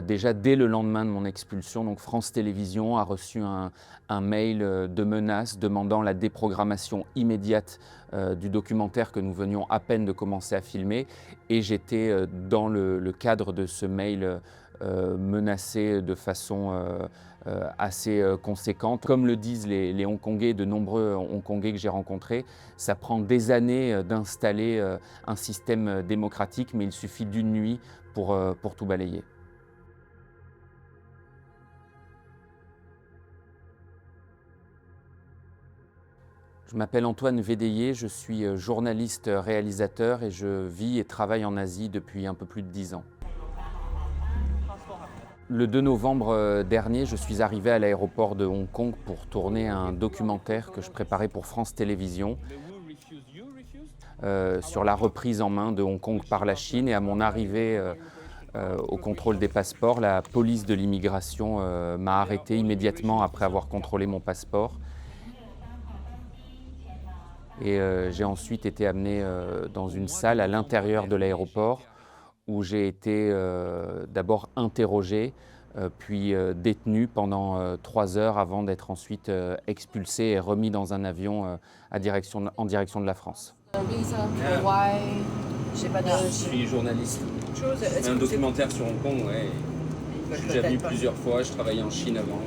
Déjà dès le lendemain de mon expulsion, donc France Télévisions a reçu un mail de menace demandant la déprogrammation immédiate du documentaire que nous venions à peine de commencer à filmer. Et j'étais dans le cadre de ce mail menacé de façon assez conséquente. Comme le disent les Hongkongais, de nombreux Hongkongais que j'ai rencontrés, ça prend des années d'installer un système démocratique, mais il suffit d'une nuit pour tout balayer. Je m'appelle Antoine Védéier, je suis journaliste réalisateur et je vis et travaille en Asie depuis un peu plus de 10 ans. Le 2 novembre dernier, je suis arrivé à l'aéroport de Hong Kong pour tourner un documentaire que je préparais pour France Télévisions sur la reprise en main de Hong Kong par la Chine. Et à mon arrivée au contrôle des passeports, la police de l'immigration m'a arrêté immédiatement après avoir contrôlé mon passeport. Et j'ai ensuite été amené dans une salle à l'intérieur de l'aéroport où j'ai été d'abord interrogé, puis détenu pendant 3 heures avant d'être ensuite expulsé et remis dans un avion en direction de la France. Je suis journaliste. Un documentaire sur Hong Kong, ouais. Je suis déjà venu plusieurs fois, je travaillais en Chine avant.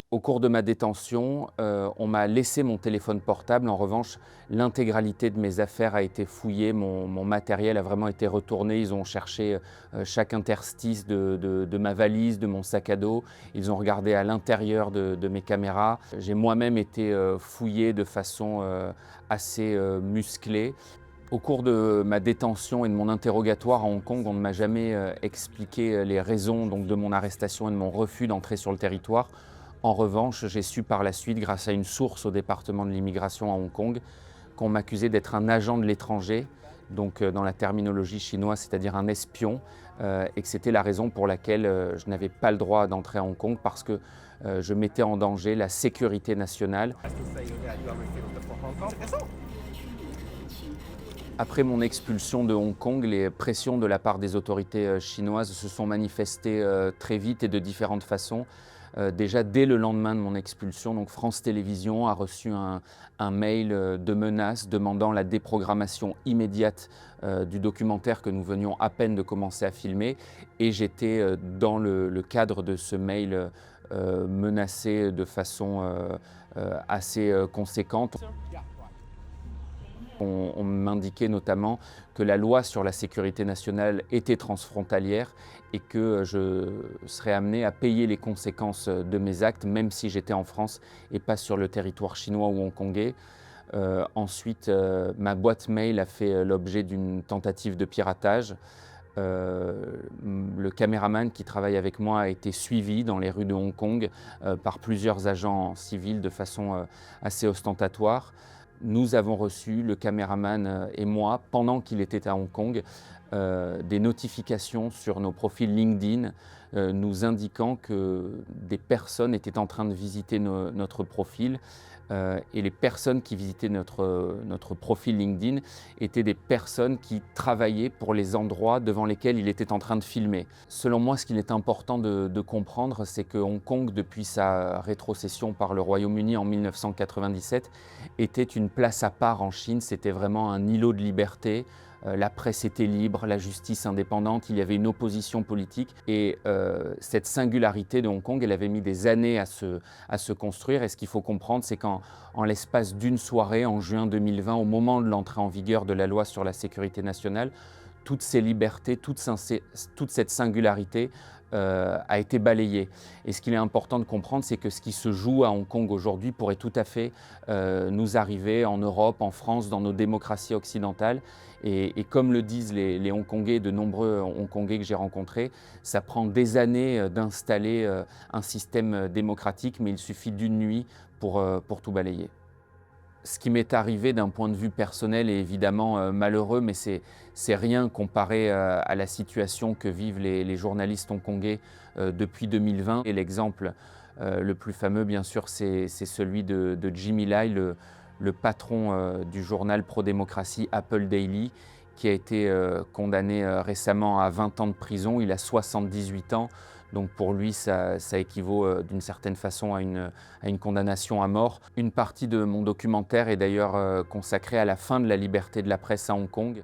Au cours de ma détention, on m'a laissé mon téléphone portable. En revanche, l'intégralité de mes affaires a été fouillée, mon matériel a vraiment été retourné. Ils ont cherché chaque interstice de ma valise, de mon sac à dos. Ils ont regardé à l'intérieur de mes caméras. J'ai moi-même été fouillé de façon assez musclée. Au cours de ma détention et de mon interrogatoire à Hong Kong, on ne m'a jamais expliqué les raisons donc, de mon arrestation et de mon refus d'entrer sur le territoire. En revanche, j'ai su par la suite, grâce à une source au département de l'immigration à Hong Kong, qu'on m'accusait d'être un agent de l'étranger, donc dans la terminologie chinoise, c'est-à-dire un espion, et que c'était la raison pour laquelle je n'avais pas le droit d'entrer à Hong Kong parce que je mettais en danger la sécurité nationale. Après mon expulsion de Hong Kong, les pressions de la part des autorités chinoises se sont manifestées très vite et de différentes façons. Déjà dès le lendemain de mon expulsion, donc France Télévisions a reçu un mail de menace demandant la déprogrammation immédiate du documentaire que nous venions à peine de commencer à filmer. Et j'étais dans le cadre de ce mail menacé de façon assez conséquente. On m'indiquait notamment que la loi sur la sécurité nationale était transfrontalière et que je serais amené à payer les conséquences de mes actes, même si j'étais en France et pas sur le territoire chinois ou hongkongais. Ensuite, ma boîte mail a fait l'objet d'une tentative de piratage. Le caméraman qui travaille avec moi a été suivi dans les rues de Hong Kong par plusieurs agents civils de façon assez ostentatoire. Nous avons reçu, le caméraman et moi, pendant qu'il était à Hong Kong, des notifications sur nos profils LinkedIn nous indiquant que des personnes étaient en train de visiter notre profil. Et les personnes qui visitaient notre profil LinkedIn étaient des personnes qui travaillaient pour les endroits devant lesquels il était en train de filmer. Selon moi, ce qu'il est important de comprendre, c'est que Hong Kong, depuis sa rétrocession par le Royaume-Uni en 1997, était une place à part en Chine. C'était vraiment un îlot de liberté. La presse était libre, la justice indépendante, il y avait une opposition politique et cette singularité de Hong Kong, elle avait mis des années à se construire. Et ce qu'il faut comprendre, c'est qu'en l'espace d'une soirée, en juin 2020, au moment de l'entrée en vigueur de la loi sur la sécurité nationale, toutes ces libertés, toute cette singularité a été balayée. Et ce qu'il est important de comprendre, c'est que ce qui se joue à Hong Kong aujourd'hui pourrait tout à fait nous arriver en Europe, en France, dans nos démocraties occidentales. Et comme le disent les Hongkongais, de nombreux Hongkongais que j'ai rencontrés, ça prend des années d'installer un système démocratique, mais il suffit d'une nuit pour tout balayer. Ce qui m'est arrivé d'un point de vue personnel est évidemment malheureux, mais c'est rien comparé à la situation que vivent les journalistes hongkongais depuis 2020. Et l'exemple le plus fameux, bien sûr, c'est celui de Jimmy Lai, le patron du journal pro-démocratie Apple Daily, qui a été condamné récemment à 20 ans de prison. Il a 78 ans, donc pour lui, ça équivaut d'une certaine façon à une condamnation à mort. Une partie de mon documentaire est d'ailleurs consacrée à la fin de la liberté de la presse à Hong Kong.